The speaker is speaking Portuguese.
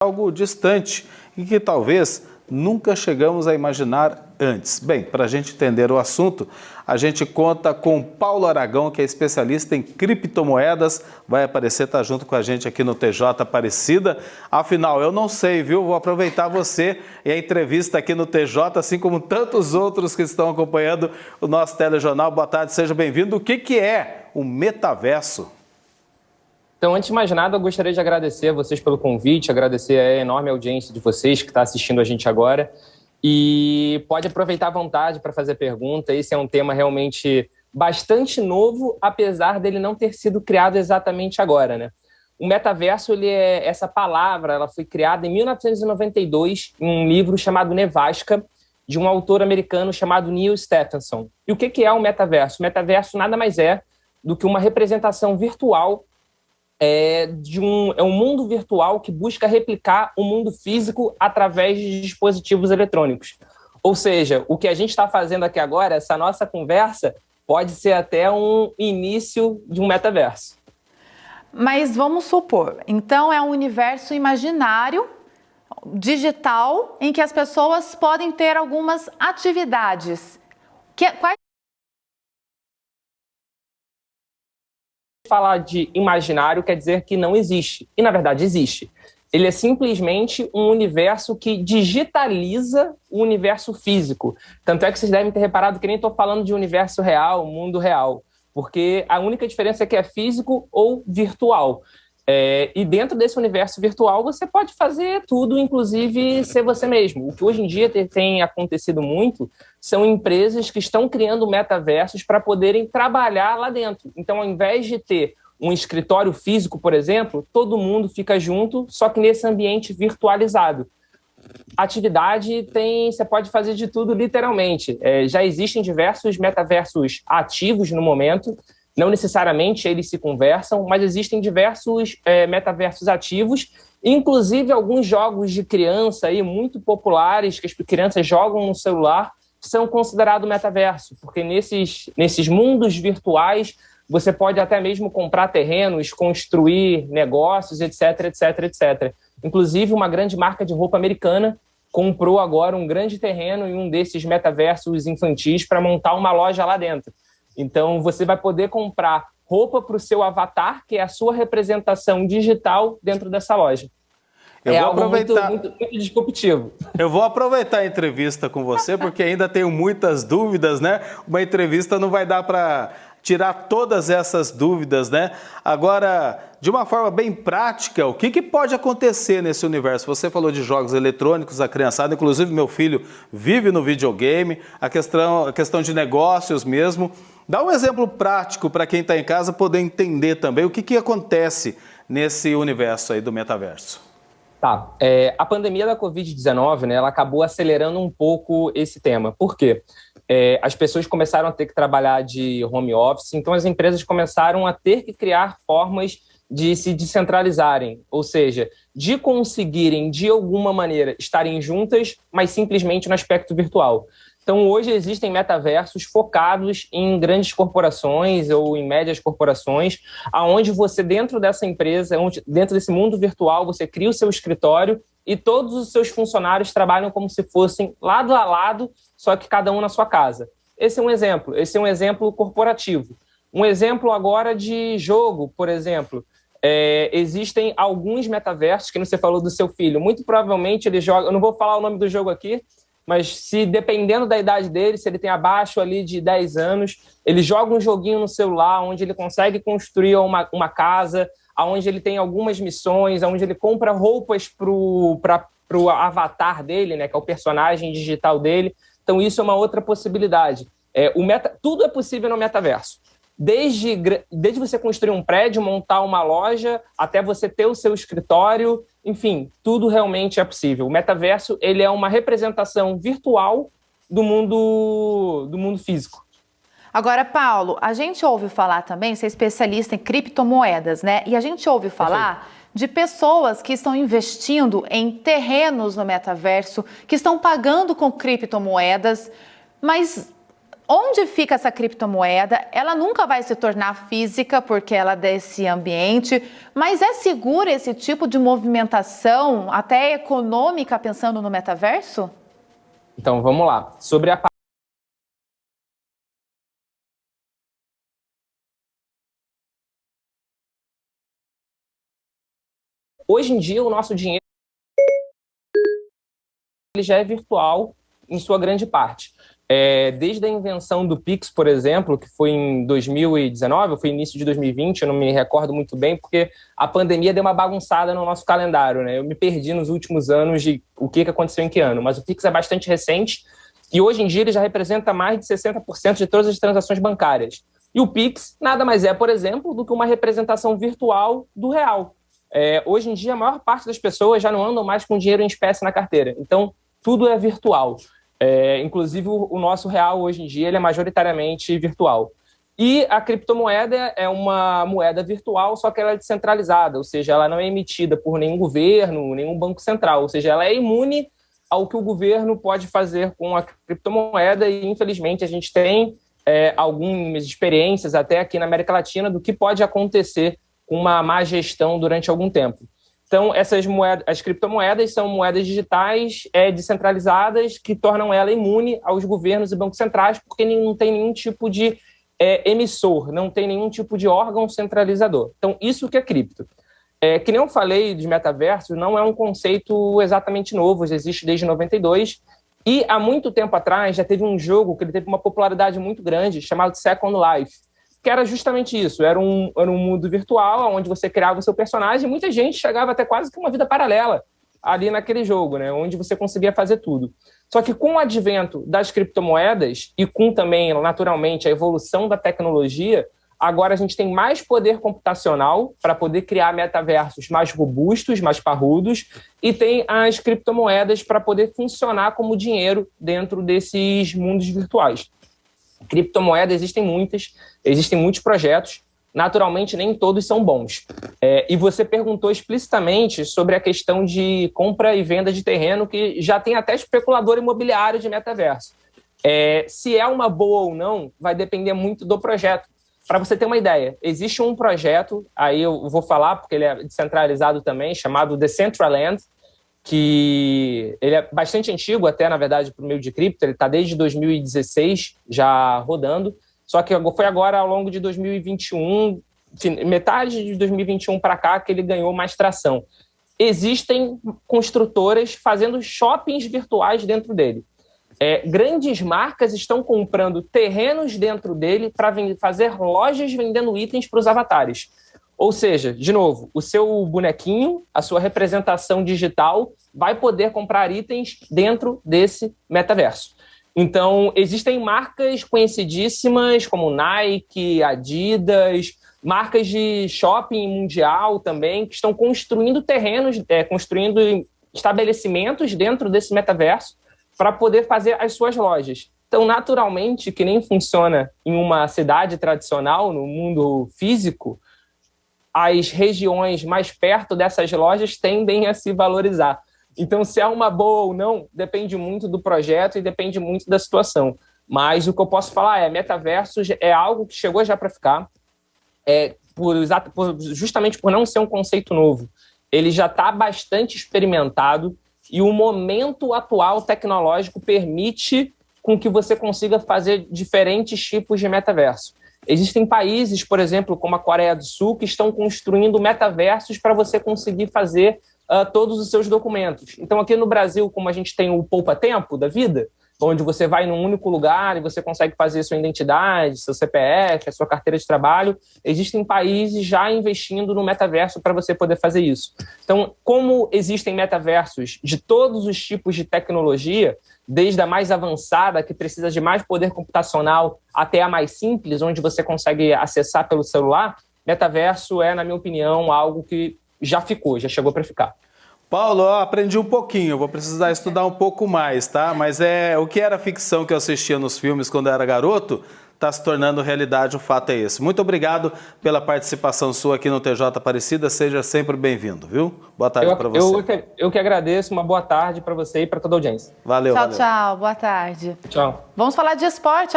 algo distante e que talvez nunca chegamos a imaginar antes. Bem, para a gente entender o assunto, a gente conta com Paulo Aragão, que é especialista em criptomoedas, vai aparecer, tá junto com a gente aqui no TJ Aparecida. Afinal, eu não sei, viu? Vou aproveitar você e a entrevista aqui no TJ, assim como tantos outros que estão acompanhando o nosso telejornal. Boa tarde, seja bem-vindo. O que é o metaverso? Então, antes de mais nada, eu gostaria de agradecer a vocês pelo convite, agradecer a enorme audiência de vocês que está assistindo a gente agora. E pode aproveitar à vontade para fazer pergunta. Esse é um tema realmente bastante novo, apesar dele não ter sido criado exatamente agora, né? O metaverso, essa palavra, ela foi criada em 1992 em um livro chamado Nevasca, de um autor americano chamado Neil Stephenson. E o que é o metaverso? O metaverso nada mais é do que uma representação virtual é um mundo virtual que busca replicar o mundo físico através de dispositivos eletrônicos. Ou seja, o que a gente está fazendo aqui agora, essa nossa conversa, pode ser até um início de um metaverso. Mas vamos supor, então é um universo imaginário, digital, em que as pessoas podem ter algumas atividades. Quais falar de imaginário quer dizer que não existe. E, na verdade, existe. Ele é simplesmente um universo que digitaliza o universo físico. Tanto é que vocês devem ter reparado que nem estou falando de universo real, mundo real, porque a única diferença é que é físico ou virtual. E dentro desse universo virtual você pode fazer tudo, inclusive ser você mesmo. O que hoje em dia tem acontecido muito são empresas que estão criando metaversos para poderem trabalhar lá dentro. Então, ao invés de ter um escritório físico, por exemplo, todo mundo fica junto, só que nesse ambiente virtualizado. Atividade você pode fazer de tudo, literalmente. Já existem diversos metaversos ativos no momento. Não necessariamente eles se conversam, mas existem diversos metaversos ativos, inclusive alguns jogos de criança aí muito populares que as crianças jogam no celular são considerados metaverso, porque nesses mundos virtuais você pode até mesmo comprar terrenos, construir negócios, etc, etc, etc. Inclusive, uma grande marca de roupa americana comprou agora um grande terreno em um desses metaversos infantis para montar uma loja lá dentro. Então, você vai poder comprar roupa para o seu avatar, que é a sua representação digital dentro dessa loja. Algo muito disruptivo. Eu vou aproveitar a entrevista com você, porque ainda tenho muitas dúvidas, né? Uma entrevista não vai dar para tirar todas essas dúvidas, né? Agora, de uma forma bem prática, o que pode acontecer nesse universo? Você falou de jogos eletrônicos, a criançada, inclusive meu filho vive no videogame, a questão de negócios mesmo. Dá um exemplo prático para quem está em casa poder entender também o que acontece nesse universo aí do metaverso. Tá. A pandemia da Covid-19, né, ela acabou acelerando um pouco esse tema. Por quê? As pessoas começaram a ter que trabalhar de home office, então as empresas começaram a ter que criar formas de se descentralizarem, ou seja, de conseguirem, de alguma maneira, estarem juntas, mas simplesmente no aspecto virtual. Então, hoje existem metaversos focados em grandes corporações ou em médias corporações, onde você, dentro dessa empresa, dentro desse mundo virtual, você cria o seu escritório e todos os seus funcionários trabalham como se fossem lado a lado, só que cada um na sua casa. Esse é um exemplo corporativo. Um exemplo agora de jogo, por exemplo. Existem alguns metaversos, que você falou do seu filho, muito provavelmente ele joga, eu não vou falar o nome do jogo aqui, mas se dependendo da idade dele, se ele tem abaixo ali de 10 anos, ele joga um joguinho no celular onde ele consegue construir uma casa, onde ele tem algumas missões, onde ele compra roupas para o avatar dele, né, que é o personagem digital dele. Então isso é uma outra possibilidade. Tudo é possível no metaverso. Desde você construir um prédio, montar uma loja, até você ter o seu escritório, enfim, tudo realmente é possível. O metaverso, ele é uma representação virtual do mundo físico. Agora, Paulo, a gente ouve falar também, você é especialista em criptomoedas, né? E a gente ouve falar de pessoas que estão investindo em terrenos no metaverso, que estão pagando com criptomoedas, mas onde fica essa criptomoeda? Ela nunca vai se tornar física porque ela é desse ambiente, mas é seguro esse tipo de movimentação, até econômica, pensando no metaverso? Então, vamos lá. Sobre a Hoje em dia, o nosso dinheiro ele já é virtual em sua grande parte. Desde a invenção do Pix, por exemplo, que foi em 2019, ou foi início de 2020, eu não me recordo muito bem, porque a pandemia deu uma bagunçada no nosso calendário, né? Eu me perdi nos últimos anos de o que aconteceu em que ano, mas o Pix é bastante recente e hoje em dia ele já representa mais de 60% de todas as transações bancárias. E o Pix nada mais é, por exemplo, do que uma representação virtual do real. Hoje em dia, a maior parte das pessoas já não andam mais com dinheiro em espécie na carteira. Então, tudo é virtual. Inclusive, o nosso real, hoje em dia, ele é majoritariamente virtual. E a criptomoeda é uma moeda virtual, só que ela é descentralizada, ou seja, ela não é emitida por nenhum governo, nenhum banco central, ou seja, ela é imune ao que o governo pode fazer com a criptomoeda e, infelizmente, a gente tem algumas experiências, até aqui na América Latina, do que pode acontecer com uma má gestão durante algum tempo. Então, as criptomoedas são moedas digitais descentralizadas que tornam ela imune aos governos e bancos centrais, porque não tem nenhum tipo de emissor, não tem nenhum tipo de órgão centralizador. Então, isso que é cripto. Que nem eu falei de metaverso, não é um conceito exatamente novo, já existe desde 92, e há muito tempo atrás já teve um jogo que ele teve uma popularidade muito grande, chamado Second Life, que era justamente isso, era um mundo virtual onde você criava o seu personagem e muita gente chegava até quase que uma vida paralela ali naquele jogo, né, onde você conseguia fazer tudo. Só que com o advento das criptomoedas e com também, naturalmente, a evolução da tecnologia, agora a gente tem mais poder computacional para poder criar metaversos mais robustos, mais parrudos, e tem as criptomoedas para poder funcionar como dinheiro dentro desses mundos virtuais. Criptomoedas existem muitos projetos, naturalmente nem todos são bons. E você perguntou explicitamente sobre a questão de compra e venda de terreno, que já tem até especulador imobiliário de metaverso. Se é uma boa ou não, vai depender muito do projeto. Para você ter uma ideia, existe um projeto, aí eu vou falar porque ele é descentralizado também, chamado Decentraland, que ele é bastante antigo até, na verdade, para o meio de cripto, ele está desde 2016 já rodando, só que foi agora ao longo de 2021, metade de 2021 para cá, que ele ganhou mais tração. Existem construtoras fazendo shoppings virtuais dentro dele. Grandes marcas estão comprando terrenos dentro dele para fazer lojas vendendo itens para os avatares. Ou seja, de novo, o seu bonequinho, a sua representação digital, vai poder comprar itens dentro desse metaverso. Então, existem marcas conhecidíssimas como Nike, Adidas, marcas de shopping mundial também, que estão construindo terrenos, construindo estabelecimentos dentro desse metaverso para poder fazer as suas lojas. Então, naturalmente, que nem funciona em uma cidade tradicional, no mundo físico, as regiões mais perto dessas lojas tendem a se valorizar. Então, se é uma boa ou não, depende muito do projeto e depende muito da situação. Mas o que eu posso falar metaverso é algo que chegou já para ficar, justamente por não ser um conceito novo. Ele já está bastante experimentado e o momento atual tecnológico permite com que você consiga fazer diferentes tipos de metaverso. Existem países, por exemplo, como a Coreia do Sul, que estão construindo metaversos para você conseguir fazer todos os seus documentos. Então, aqui no Brasil, como a gente tem o poupa-tempo da vida, onde você vai num único lugar e você consegue fazer sua identidade, seu CPF, a sua carteira de trabalho, existem países já investindo no metaverso para você poder fazer isso. Então, como existem metaversos de todos os tipos de tecnologia, desde a mais avançada, que precisa de mais poder computacional, até a mais simples, onde você consegue acessar pelo celular, metaverso na minha opinião, algo que já chegou para ficar. Paulo, eu aprendi um pouquinho, vou precisar estudar um pouco mais, tá? Mas o que era ficção que eu assistia nos filmes quando eu era garoto, está se tornando realidade, o fato é esse. Muito obrigado pela participação sua aqui no TJ Aparecida, seja sempre bem-vindo, viu? Boa tarde para você. Eu que agradeço, uma boa tarde para você e para toda a audiência. Valeu, tchau, valeu. Tchau, boa tarde. Tchau. Vamos falar de esporte.